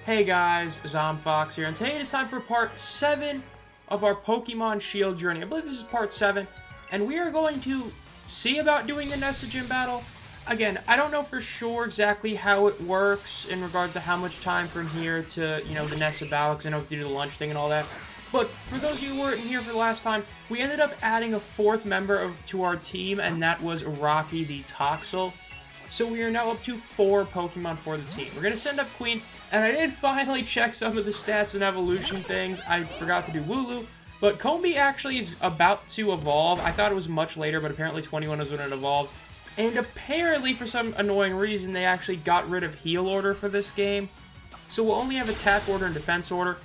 Hey guys, Zomfox here, and today it is time for part 7 of our Pokemon Shield journey. I believe this is part 7, and we are going to see about doing the Nessa Gym battle. Again, I don't know for sure exactly how it works in regards to how much time from here to, the Nessa battle, because I know we have to do the lunch thing and all that. But for those of you who weren't here for the last time, we ended up adding a 4th member to our team, and that was Rocky the Toxel. So we are now up to 4 Pokemon for the team. We're going to send up Queen, and I did finally check some of the stats and evolution things. I forgot to do Wooloo, but Combi actually is about to evolve. I thought it was much later, but apparently 21 is when it evolves. And apparently, for some annoying reason, they actually got rid of Heal Order for this game. So we'll only have Attack Order and Defense Order.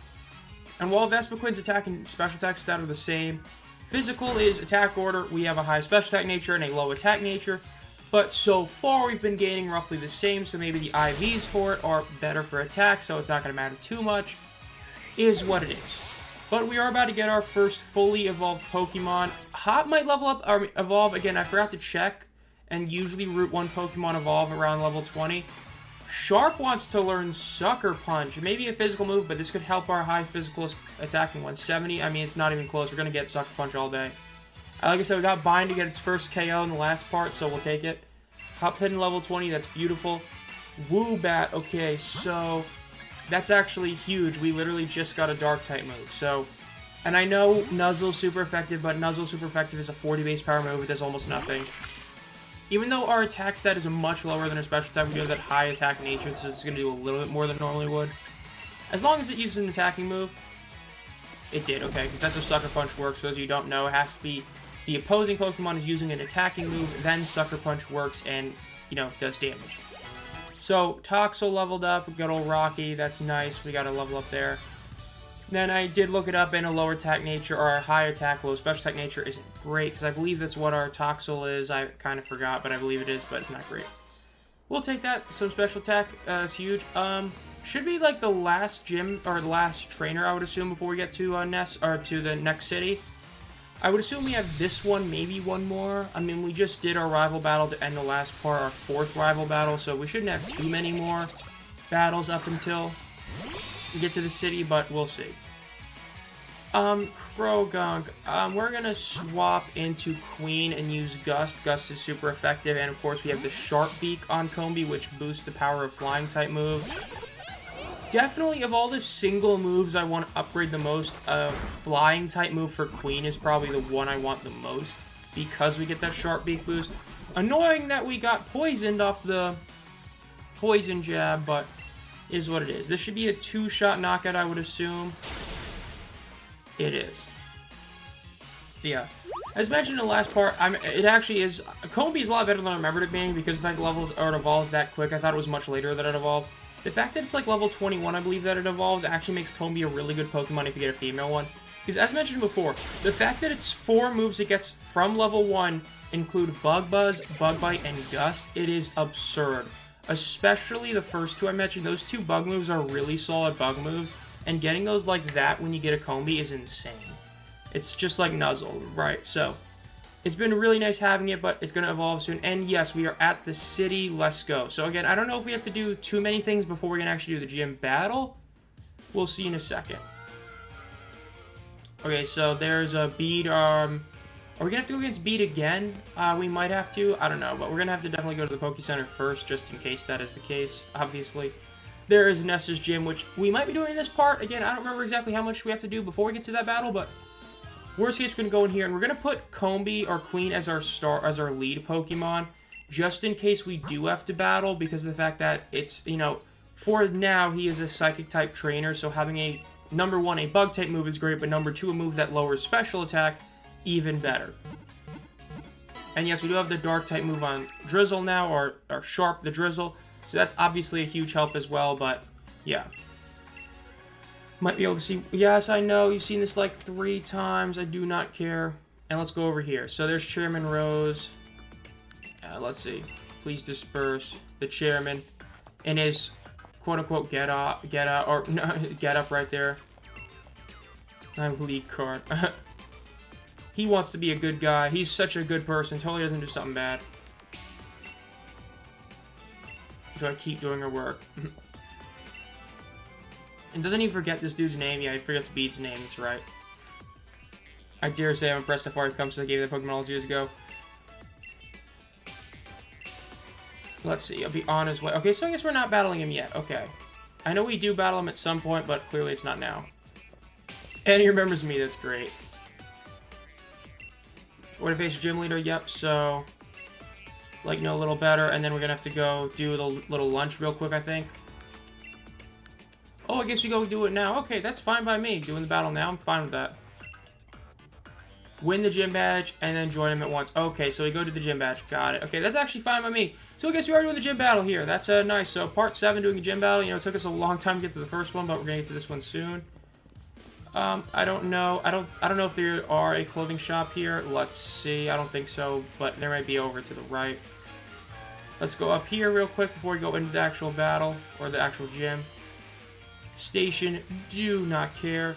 And while Vespiquen's attack and special attack stat are the same, Physical is Attack Order. We have a high special attack nature and a low attack nature. But so far, we've been gaining roughly the same, so maybe the IVs for it are better for attack, so it's not going to matter too much, is what it is. But we are about to get our first fully evolved Pokemon. Hop might level up, or evolve, again, I forgot to check, and usually Route 1 Pokemon evolve around level 20. Sharp wants to learn Sucker Punch, maybe a physical move, but this could help our high physical attacking 170. I mean, it's not even close, we're going to get Sucker Punch all day. Like I said, we got Bind to get its first KO in the last part, so we'll take it. Hop Hidden level 20, that's beautiful. Woobat, okay, so that's actually huge. We literally just got a Dark-type move, so... And I know Nuzzle's super effective, but Nuzzle super effective is a 40 base power move. It does almost nothing. Even though our attack stat is much lower than our special attack, we do have that high attack nature, so it's going to do a little bit more than it normally would. As long as it uses an attacking move. It did, okay, because that's how Sucker Punch works. For those of you who don't know, it has to be... The opposing Pokemon is using an attacking move, then Sucker Punch works and, does damage. So, Toxel leveled up, good old Rocky, that's nice, we got a level up there. Then I did look it up, and a lower attack nature, or a high attack, low special attack nature isn't great, because I believe that's what our Toxel is. I kind of forgot, but I believe it is, but it's not great. We'll take that, so special attack is huge. Should be like the last gym, or the last trainer, I would assume, before we get to Ness, or to the next city. I would assume we have this one, maybe one more. I mean, we just did our rival battle to end the last part, our 4th rival battle, so we shouldn't have too many more battles up until we get to the city, but we'll see. Krogunk, we're gonna swap into Queen and use Gust. Gust is super effective, and of course we have the Sharp Beak on Combi, which boosts the power of flying type moves. Definitely, of all the single moves I want to upgrade the most, flying type move for Queen is probably the one I want the most, because we get that Sharp Beak boost. Annoying that we got poisoned off the poison jab, but is what it is. This should be a 2-shot knockout, I would assume. It is. Yeah. As mentioned in the last part, it actually is... Combi is a lot better than I remembered it being, because the fact levels or it evolves that quick. I thought it was much later that it evolved. The fact that it's like level 21, I believe that it evolves, actually makes Combi a really good Pokemon if you get a female one. Because as mentioned before, the fact that it's 4 moves it gets from level 1 include Bug Buzz, Bug Bite, and Gust. It is absurd. Especially the first 2 I mentioned. Those 2 bug moves are really solid bug moves. And getting those like that when you get a Combi is insane. It's just like Nuzzle, right? So, it's been really nice having it, but it's going to evolve soon. And yes, we are at the city. Let's go. So again, I don't know if we have to do too many things before we can actually do the gym battle. We'll see in a second. Okay, so there's a Beat. Are we going to have to go against Beat again? We might have to. I don't know, but we're going to have to definitely go to the Poke Center first, just in case that is the case, obviously. There is Nessa's gym, which we might be doing in this part. Again, I don't remember exactly how much we have to do before we get to that battle, but... Worst case, we're going to go in here, and we're going to put Combi or Queen as our lead Pokemon, just in case we do have to battle, because of the fact that it's, for now, he is a Psychic-type trainer, so having a, number 1, a Bug-type move is great, but number 2, a move that lowers special attack, even better. And yes, we do have the Dark-type move on Drizzle now, or Sharp, the Drizzle, so that's obviously a huge help as well, but, yeah. Might be able to see... Yes, I know. You've seen this like 3 times. I do not care. And let's go over here. So there's Chairman Rose. Let's see. Please disperse. The Chairman. In his quote-unquote get up right there. I have league card. He wants to be a good guy. He's such a good person. Totally doesn't do something bad. So I keep doing her work. And doesn't even forget this dude's name. Yeah, he forgets Bede's name. That's right. I dare say I'm impressed how far he comes since I gave that Pokemon all those years ago. Let's see. I'll be on his way. Okay, so I guess we're not battling him yet. Okay. I know we do battle him at some point, but clearly it's not now. And he remembers me. That's great. We're gonna face Gym Leader. Yep, so... like, know a little better. And then we're gonna have to go do the little lunch real quick, I think. Oh, I guess we go do it now. Okay, that's fine by me. Doing the battle now, I'm fine with that. Win the gym badge, and then join him at once. Okay, so we go to the gym badge. Got it. Okay, that's actually fine by me. So I guess we are doing the gym battle here. That's nice. So part 7, doing a gym battle. You know, it took us a long time to get to the first one, but we're gonna get to this one soon. I don't know. I don't know if there are a clothing shop here. Let's see. I don't think so, but there might be over to the right. Let's go up here real quick before we go into the actual battle or the actual gym. Station, do not care.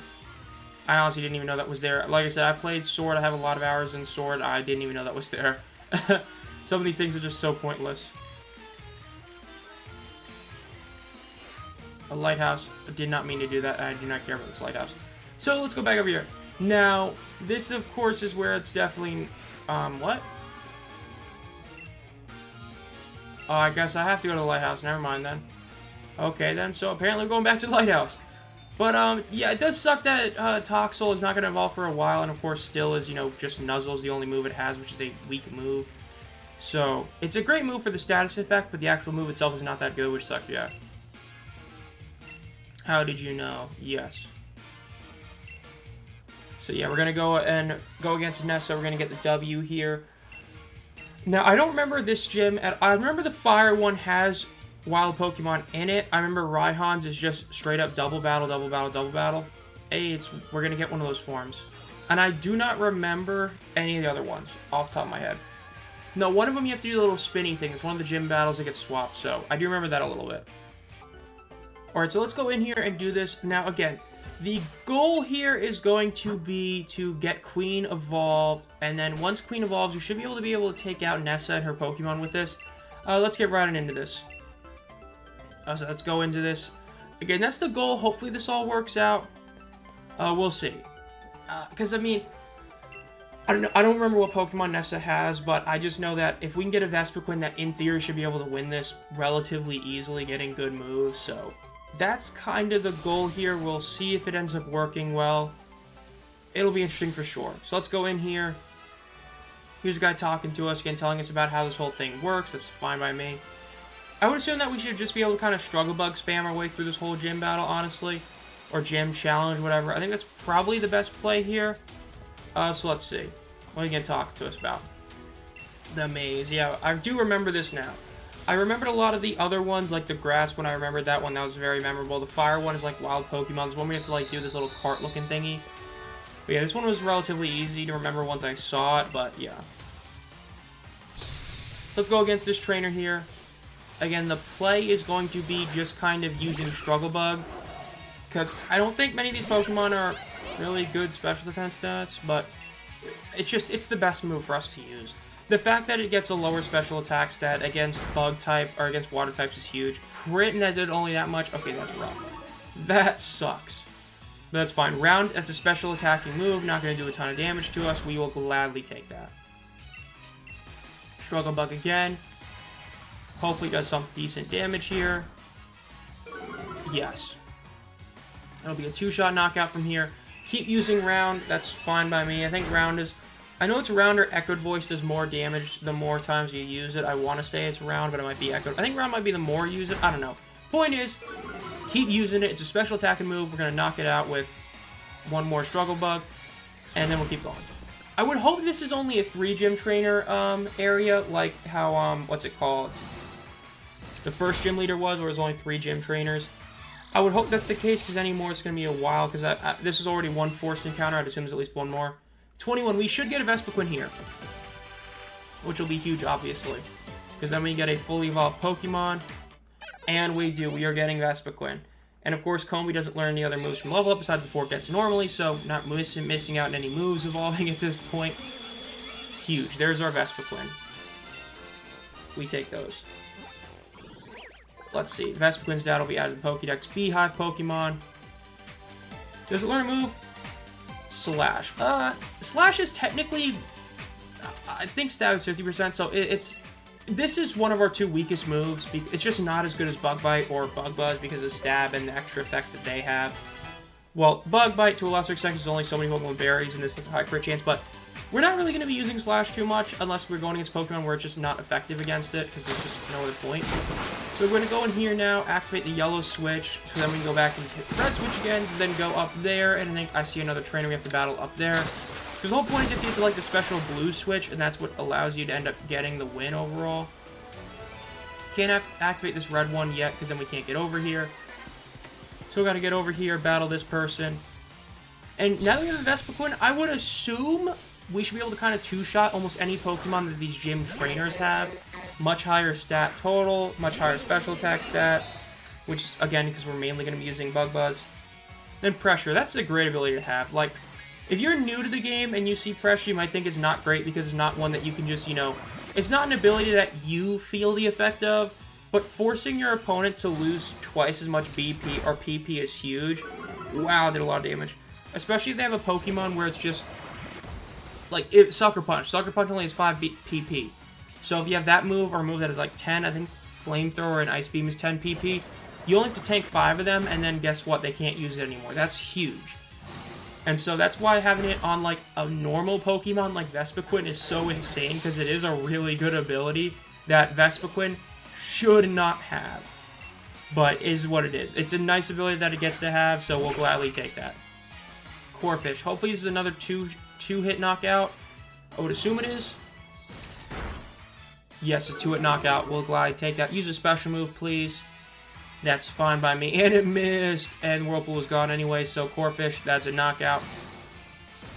I honestly didn't even know that was there. Like I said, I played Sword. I have a lot of hours in Sword. I didn't even know that was there. Some of these things are just so pointless. A lighthouse. I did not mean to do that. I do not care about this lighthouse. So let's go back over here. Now, this of course is where it's definitely... what? Oh, I guess I have to go to the lighthouse. Never mind then. Okay then, so apparently we're going back to the lighthouse. But, yeah, it does suck that Toxel is not going to evolve for a while, and of course still is, you know, just Nuzzle's the only move it has, which is a weak move. So, it's a great move for the status effect, but the actual move itself is not that good, which sucks, yeah. How did you know? Yes. So, yeah, we're going to go and go against Nessa. We're going to get the W here. Now, I don't remember this gym. I remember the fire one has... wild Pokemon in it. I remember Raihan's is just straight up double battle, double battle, double battle. Hey, we're gonna get one of those forms. And I do not remember any of the other ones off the top of my head. No, one of them you have to do the little spinny thing. It's one of the gym battles that gets swapped, so I do remember that a little bit. Alright, so let's go in here and do this. Now, again, the goal here is going to be to get Queen evolved, and then once Queen evolves, you should be able to take out Nessa and her Pokemon with this. Let's get right into this. So let's go into this. Again, that's the goal. Hopefully this all works out. We'll see. Because, I mean, I don't know. I don't remember what Pokemon Nessa has, but I just know that if we can get a Vespiquen that in theory should be able to win this relatively easily, getting good moves. So that's kind of the goal here. We'll see if it ends up working well. It'll be interesting for sure. So let's go in here. Here's a guy talking to us, again, telling us about how this whole thing works. That's fine by me. I would assume that we should just be able to kind of struggle bug spam our way through this whole gym battle, honestly. Or gym challenge, whatever. I think that's probably the best play here. So let's see. What are you going to talk to us about? The maze. Yeah, I do remember this now. I remembered a lot of the other ones, like the grass one. I remembered that one. That was very memorable. The fire one is like wild Pokemon. This one we have to like do this little cart looking thingy. But yeah, this one was relatively easy to remember once I saw it, but yeah. Let's go against this trainer here. Again, the play is going to be just kind of using Struggle Bug, because I don't think many of these Pokemon are really good special defense stats, but it's the best move for us to use. The fact that it gets a lower special attack stat against Bug type, or against Water types is huge. Crit and that did only that much, okay, that's rough. That sucks. But that's fine. Round, that's a special attacking move, not going to do a ton of damage to us. We will gladly take that. Struggle Bug again. Hopefully does some decent damage here. Yes. It'll be a 2-shot knockout from here. Keep using Round. That's fine by me. I think Round is... I know it's Round or Echoed Voice does more damage the more times you use it. I want to say it's Round, but it might be Echoed. I think Round might be the more you use it. I don't know. Point is, keep using it. It's a special attacking move. We're going to knock it out with one more Struggle Bug, and then we'll keep going. I would hope this is only a 3-gym trainer area, like how, what's it called? The first gym leader was, where there's only 3 gym trainers. I would hope that's the case, because anymore it's going to be a while, because this is already one forced encounter. I'd assume there's at least one more. 21, we should get a Vespiquen here, which will be huge, obviously, because then we get a fully evolved Pokemon, and we do. We are getting Vespiquen. And of course, Combi doesn't learn any other moves from level up besides the 4 gets normally, so not missing out on any moves evolving at this point. Huge. There's our Vespiquen. We take those. Let's see. Vespiquen's dad will be added to the Pokédex. Beehive Pokemon. Does it learn a move? Slash. Slash is technically, I think stab is 50%, so this is one of our 2 weakest moves. It's just not as good as Bug Bite or Bug Buzz because of stab and the extra effects that they have. Well, Bug Bite to a lesser extent because there's only so many Pokemon berries and this has a high crit chance, but we're not really going to be using Slash too much unless we're going against Pokemon where it's just not effective against it because there's just no other point. So we're going to go in here now, activate the yellow switch, so then we can go back and hit the red switch again, then go up there, and I think I see another trainer we have to battle up there. Because the whole point is you have to get to like the special blue switch, and that's what allows you to end up getting the win overall. Can't activate this red one yet, because then we can't get over here. So we got to get over here, battle this person. And now that we have a Vespiquen, I would assume we should be able to kind of two-shot almost any Pokemon that these gym trainers have. Much higher stat total, much higher special attack stat, which is, again, because we're mainly going to be using Bug Buzz. Then Pressure, that's a great ability to have. Like, if you're new to the game and you see Pressure, you might think it's not great because it's not one that you can just, you know, it's not an ability that you feel the effect of, but forcing your opponent to lose twice as much BP or PP is huge. Wow, did a lot of damage. Especially if they have a Pokemon where it's just, like, Sucker Punch. Sucker Punch only has 5 PP. So if you have that move or a move that is like 10, I think Flamethrower and Ice Beam is 10 PP, you only have to tank 5 of them, and then guess what? They can't use it anymore. That's huge. And so that's why having it on, like, a normal Pokemon like Vespiquen is so insane, because it is a really good ability that Vespiquen should not have. But is what it is. It's a nice ability that it gets to have, so we'll gladly take that. Corphish. Hopefully this is another two-hit knockout. I would assume it is. Yes, a 2-hit knockout. We'll gladly take that. Use a special move, please. That's fine by me. And it missed. And Whirlpool is gone anyway, so Corphish, that's a knockout.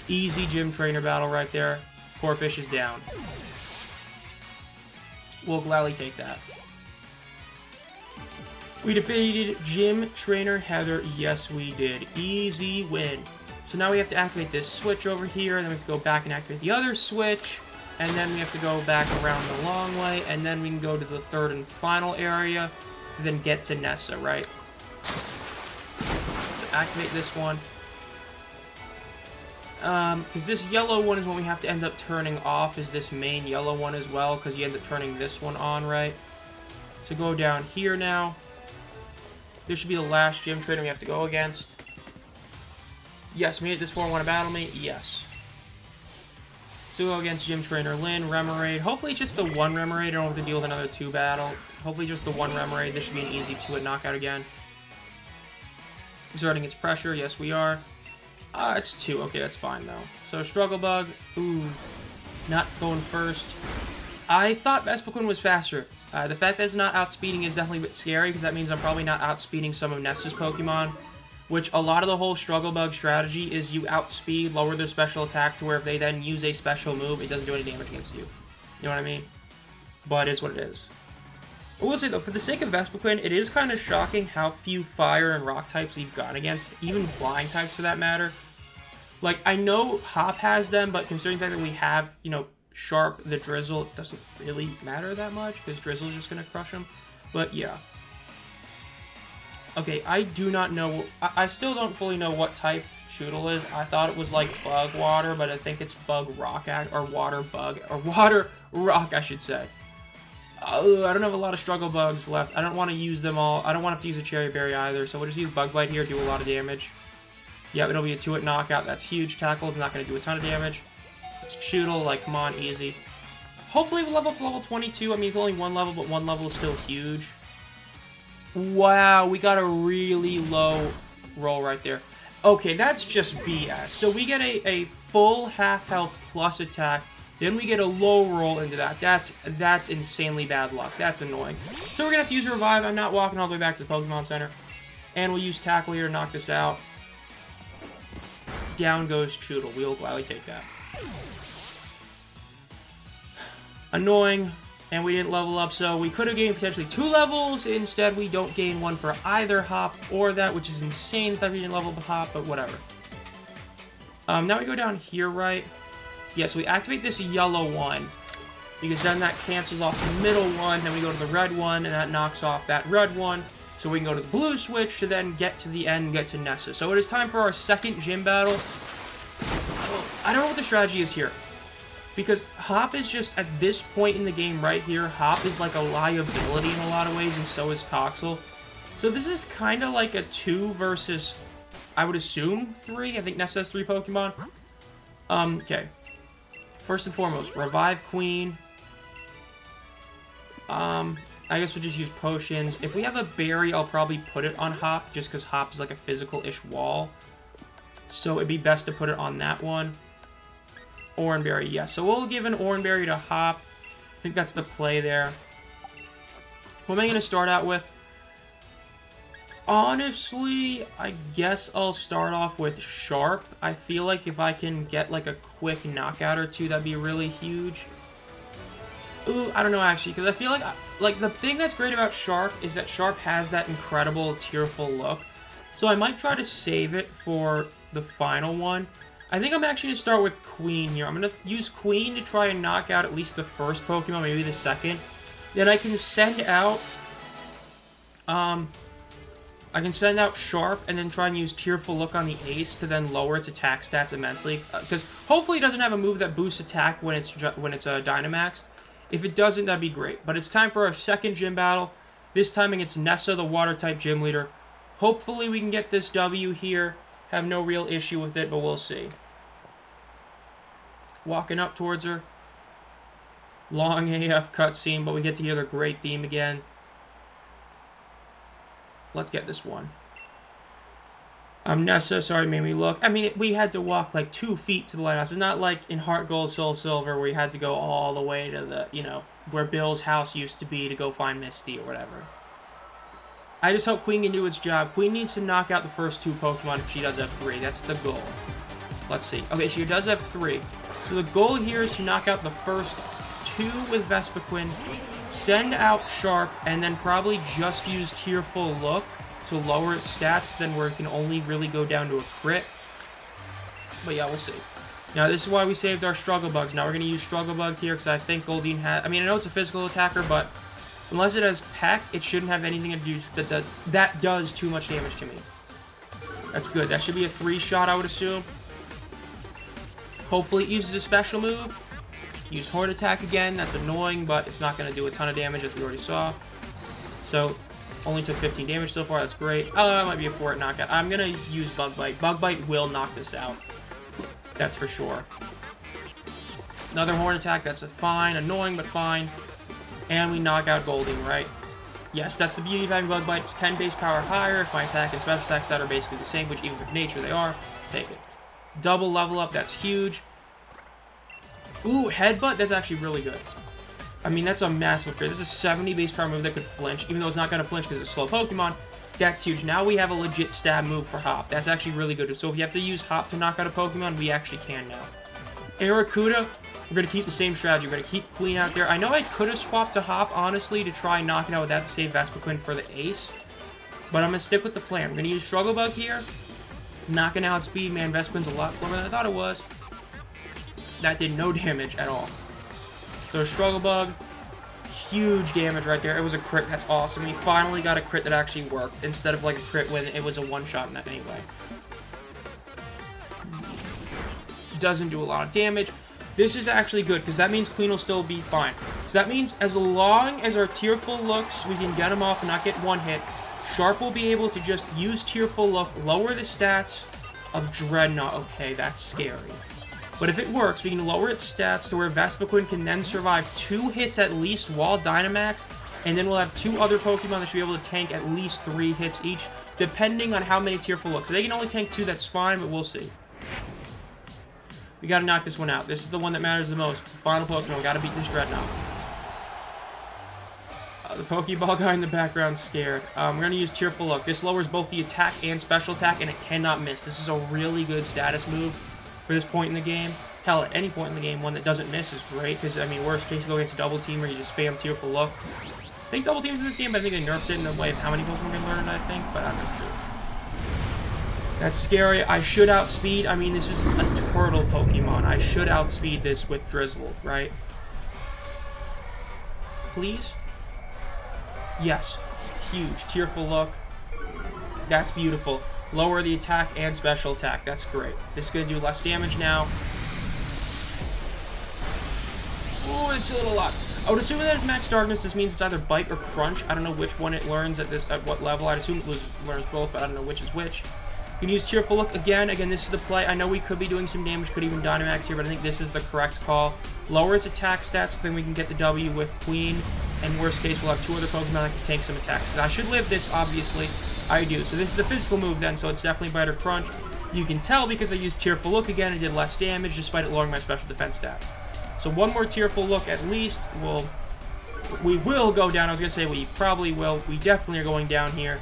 Easy gym trainer battle right there. Corphish is down. We'll gladly take that. We defeated Gym Trainer Heather. Yes, we did. Easy win. So now we have to activate this switch over here, and then we have to go back and activate the other switch, and then we have to go back around the long way, and then we can go to the third and final area to then get to Nessa, right? So activate this one. Because this yellow one is one we have to end up turning off, is this main yellow one as well, because you end up turning this one on, right? So go down here now. This should be the last gym trainer we have to go against. Yes, made it this far. Want to battle me? Yes. So we'll go against Gym Trainer Lynn, Remoraid. Hopefully just the one Remoraid. I don't have to deal with another 2 battle. Hopefully just the one Remoraid. This should be an easy 2-hit knockout again. Exerting its pressure. Yes, we are. It's 2. Okay, that's fine, though. So Struggle Bug. Ooh. Not going first. I thought Vespiquen was faster. The fact that it's not outspeeding is definitely a bit scary, because that means I'm probably not outspeeding some of Nessa's Pokemon. Which a lot of the whole Struggle Bug strategy is you outspeed, lower their special attack to where if they then use a special move, it doesn't do any damage against you. You know what I mean? But it's what it is. I will say though, for the sake of Vespiquen, it is kind of shocking how few fire and rock types you've gone against, even flying types for that matter. Like, I know Hop has them, but considering that we have, you know, Sharp, the Drizzle, it doesn't really matter that much, because Drizzle's just going to crush him. But yeah. Okay, I do not know, I still don't fully know what type Shoodle is. I thought it was like Bug Water, but I think it's Bug Rock, or Water Bug, or Water Rock, I should say. I don't have a lot of Struggle Bugs left. I don't want to use them all. I don't want to have to use a Cherry Berry either, so we'll just use Bug Bite here, do a lot of damage. Yeah, it'll be a 2-hit knockout. That's huge. Tackle is not going to do a ton of damage. It's Shoodle, like, come on, easy. Hopefully we'll level up to level 22. I mean, it's only 1 level, but 1 level is still huge. Wow, we got a really low roll right there. Okay, that's just BS. So we get a full half health plus attack, then we get a low roll into that. That's insanely bad luck. That's annoying. So we're going to have to use a Revive. I'm not walking all the way back to the Pokemon Center. And we'll use Tackle here to knock this out. Down goes Choodle. We'll gladly take that. Annoying. And we didn't level up, so we could have gained potentially 2 levels. Instead, we don't gain 1 for either Hop or that, which is insane that we didn't level up Hop, but whatever. Now we go down here, right? Yes, we activate this yellow one, because then that cancels off the middle one. Then we go to the red one, and that knocks off that red one. So we can go to the blue switch to then get to the end and get to Nessa. So it is time for our second gym battle. I don't know what the strategy is here. Because Hop is just, at this point in the game right here, Hop is like a liability in a lot of ways, and so is Toxel. So this is kind of like a 2 versus, I would assume, 3. I think Nessa has 3 Pokemon. Okay. First and foremost, Revive Queen. I guess we'll just use potions. If we have a berry, I'll probably put it on Hop, just because Hop is like a physical-ish wall. So it'd be best to put it on that one. Oranberry, yes. So we'll give an Oranberry to Hop. I think that's the play there. What am I going to start out with? Honestly, I guess I'll start off with Sharp. I feel like if I can get like a quick knockout or 2, that'd be really huge. Ooh, I don't know actually, because I feel like the thing that's great about Sharp is that Sharp has that incredible tearful look. So I might try to save it for the final one. I think I'm actually going to start with Queen here. I'm going to use Queen to try and knock out at least the first Pokemon, maybe the second. Then I can send out, Sharp and then try and use Tearful Look on the Ace to then lower its attack stats immensely. Because hopefully it doesn't have a move that boosts attack when it's Dynamaxed. If it doesn't, that'd be great. But it's time for our second gym battle. This time against Nessa, the Water-type gym leader. Hopefully we can get this W here. Have no real issue with it, but we'll see. Walking up towards her. Long AF cutscene, but we get to hear the great theme again. Let's get this one. Nessa, sorry, made me look. I mean, we had to walk like 2 feet to the lighthouse. It's not like in Heart Gold, Soul Silver where you had to go all the way to the, you know, where Bill's house used to be to go find Misty or whatever. I just hope Queen can do its job. Queen needs to knock out the first 2 Pokemon if she does have 3. That's the goal. Let's see. Okay, she does have 3. So the goal here is to knock out the first 2 with Vespiquen, send out Sharp, and then probably just use Tearful Look to lower its stats, then where it can only really go down to a crit. But yeah, we'll see. Now, this is why we saved our Struggle Bugs. Now we're going to use Struggle Bug here, because I think Goldeen has... I mean, I know it's a physical attacker, but... unless it has Peck, it shouldn't have anything to do that does too much damage to me. That's good. That should be a 3-shot, I would assume. Hopefully it uses a special move. Use Horn Attack again. That's annoying, but it's not going to do a ton of damage, as we already saw. So, only took 15 damage so far. That's great. Oh, that might be a 4-hit knockout. I'm going to use Bug Bite. Bug Bite will knock this out. That's for sure. Another Horn Attack. That's fine. Annoying, but fine. And we knock out Goldeen, right? Yes, that's the beauty of having Bug Bite. It's 10 base power higher. If my attack and special attacks that are basically the same, which even with nature they are, take it. Double level up, that's huge. Ooh, Headbutt, that's actually really good. I mean, that's a massive upgrade. That's a 70 base power move that could flinch, even though it's not going to flinch because it's a slow Pokemon. That's huge. Now we have a legit stab move for Hop. That's actually really good. So if you have to use Hop to knock out a Pokemon, we actually can now. Aracuda, we're going to keep the same strategy. We're going to keep Queen out there. I know I could have swapped to Hop, honestly, to try and knock it out with that to save Vespiquen for the Ace. But I'm going to stick with the plan. We're going to use Struggle Bug here. Knocking out speed, man. Vespiquen's a lot slower than I thought it was. That did no damage at all. So Struggle Bug, huge damage right there. It was a crit. That's awesome. We finally got a crit that actually worked instead of like a crit when it was a one-shot anyway. Doesn't do a lot of damage. This is actually good because that means Queen will still be fine. So that means as long as our Tearful Looks, we can get him off and not get one hit. Sharp will be able to just use Tearful Look, lower the stats of Dreadnought. Okay, that's scary. But if it works, we can lower its stats to where Vespiquen can then survive 2 hits at least while Dynamax, and then we'll have 2 other Pokemon that should be able to tank at least 3 hits each, depending on how many Tearful Looks. So they can only tank 2, that's fine, but we'll see. We gotta knock this one out. This is the one that matters the most. Final Pokemon, we gotta beat this Dreadnought. The Pokeball guy in the background's scared. We're gonna use Tearful Look. This lowers both the attack and special attack, and it cannot miss. This is a really good status move for this point in the game. Hell, at any point in the game, one that doesn't miss is great, because, I mean, worst case, you go against a double team, or you just spam Tearful Look. I think double teams in this game, but I think they nerfed it in the way of how many Pokemon can learn it, I think, but I'm not sure. That's scary. I should outspeed. I mean, this is a turtle Pokemon. I should outspeed this with Drizzle, right? Please? Yes. huge. Tearful Look. That's beautiful. Lower the attack and special attack. That's great. This is going to do less damage now. Ooh, it's a little lot. I would assume that it's Max Darkness. This means it's either Bite or Crunch. I don't know which one it learns at what level. I'd assume it learns both, but I don't know which is which. You can use Tearful Look again. Again, this is the play. I know we could be doing some damage, could even Dynamax here, but I think this is the correct call. Lower its attack stats, then we can get the W with Queen. And worst case, we'll have 2 other Pokemon that can tank some attacks. So I should live this, obviously. I do. So this is a physical move then, so it's definitely Bite or Crunch. You can tell because I used Tearful Look again and did less damage, despite it lowering my special defense stat. So one more Tearful Look at least we will go down. I was going to say we probably will. We definitely are going down here.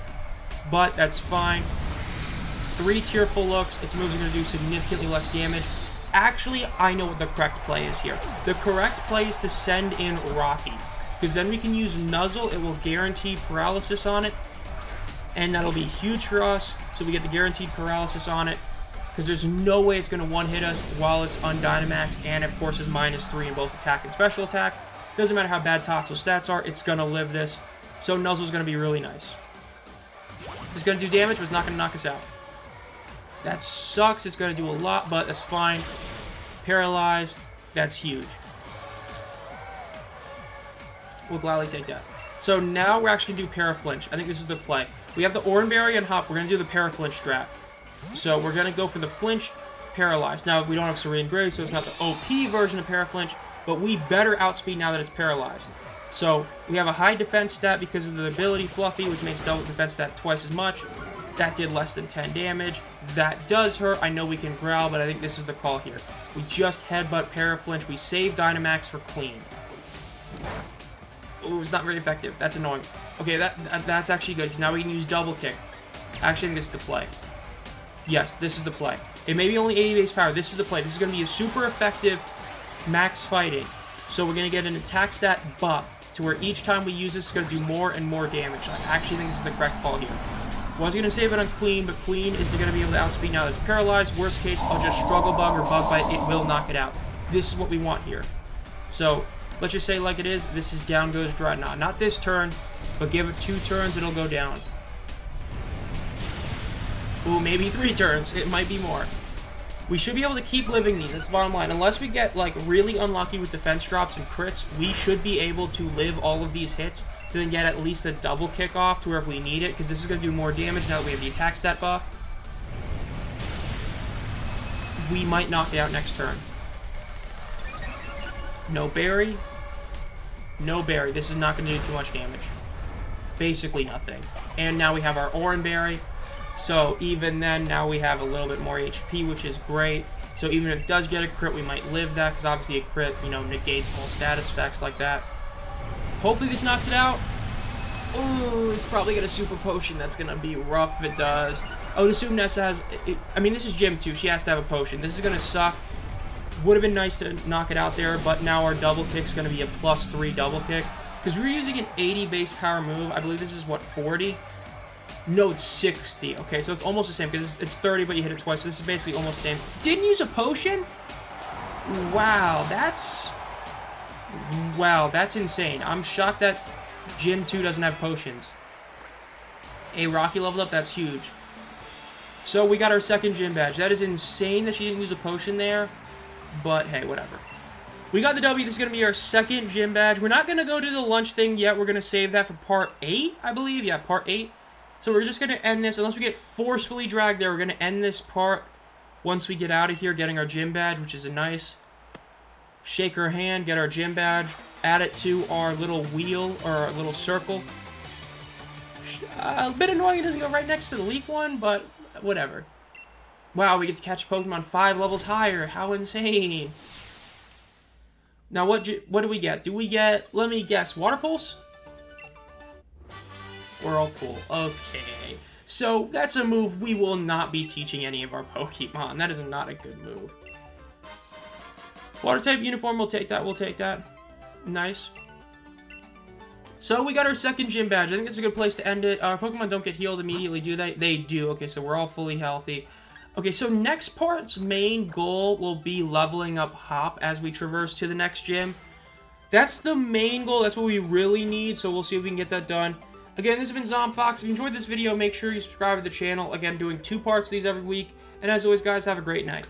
But that's fine. 3 Tearful Looks. Its moves are going to do significantly less damage. Actually, I know what the correct play is here. The correct play is to send in Rocky. Because then we can use Nuzzle. It will guarantee paralysis on it. And that'll be huge for us. So we get the guaranteed paralysis on it. Because there's no way it's going to one-hit us while it's undynamaxed. And, of course, is -3 in both attack and special attack. Doesn't matter how bad Toxel's stats are. It's going to live this. So Nuzzle's going to be really nice. It's going to do damage, but it's not going to knock us out. That sucks. It's going to do a lot, but that's fine. Paralyzed. That's huge. We'll gladly take that. So now we're actually going to do Paraflinch. I think this is the play. We have the Oranberry and Hop. We're going to do the Paraflinch strat. So we're going to go for the Flinch, Paralyzed. Now, we don't have Serene Grace, so it's not the OP version of Paraflinch, but we better outspeed now that it's Paralyzed. So we have a high defense stat because of the ability Fluffy, which makes double defense stat twice as much. That did less than 10 damage. That does hurt. I know we can Growl, but I think this is the call here. We just Headbutt Paraflinch. We save Dynamax for Queen. Ooh, it's not very effective. That's annoying. Okay, that's actually good, because now we can use Double Kick. Actually, I think this is the play. Yes, this is the play. It may be only 80 base power. This is the play. This is going to be a super effective max fighting. So we're going to get an attack stat buff to where each time we use this, it's going to do more and more damage. I actually think this is the correct call here. Was going to save it on Queen, but Queen is going to be able to outspeed now that it's paralyzed. Worst case, I'll just Struggle Bug or Bug Bite. It will knock it out. This is what we want here. So let's just say like it is. This is down goes Dreadnought. Not this turn, but give it 2 turns, it'll go down. Ooh, maybe 3 turns. It might be more. We should be able to keep living these. That's the bottom line. Unless we get, like, really unlucky with defense drops and crits, we should be able to live all of these hits to then get at least a double kick off to where if we need it, because this is going to do more damage now that we have the attack stat buff. We might knock it out next turn. No berry. No berry. This is not going to do too much damage. Basically nothing. And now we have our Oranberry. So even then, now we have a little bit more HP, which is great. So even if it does get a crit, we might live that, because obviously a crit, you know, negates all status effects like that. Hopefully this knocks it out. Ooh, it's probably got a super potion. That's going to be rough if it does. I would assume Nessa has... I mean, this is Gym 2. She has to have a potion. This is going to suck. Would have been nice to knock it out there, but now our double kick is going to be a +3 double kick. Because we're using an 80 base power move. I believe this is, what, 40? No, it's 60. Okay, so it's almost the same, because it's 30, but you hit it twice. So this is basically almost the same. Didn't use a potion? Wow, that's insane. I'm shocked that Gym 2 doesn't have potions. A Rocky leveled up, that's huge. So we got our second gym badge. That is insane that she didn't use a potion there. But hey, whatever. We got the W. This is going to be our second gym badge. We're not going to go do the lunch thing yet. We're going to save that for part 8, I believe. Yeah, part 8. So we're just going to end this. Unless we get forcefully dragged there, we're going to end this part once we get out of here, getting our gym badge, which is a nice... Shake her hand, get our gym badge, add it to our little wheel, or our little circle. A bit annoying it doesn't go right next to the leaf one, but whatever. Wow, we get to catch Pokemon 5 levels higher. How insane. Now, what do we get? Do we get, let me guess, Water Pulse? Whirlpool. Okay. So, that's a move we will not be teaching any of our Pokemon. That is not a good move. Water type uniform, we'll take that, we'll take that. Nice. So, we got our second gym badge. I think it's a good place to end it. Our Pokemon don't get healed immediately, do they? They do. Okay, so we're all fully healthy. Okay, so next part's main goal will be leveling up Hop as we traverse to the next gym. That's the main goal. That's what we really need, so we'll see if we can get that done. Again, this has been ZombFox. If you enjoyed this video, make sure you subscribe to the channel. Again, doing 2 parts of these every week. And as always, guys, have a great night.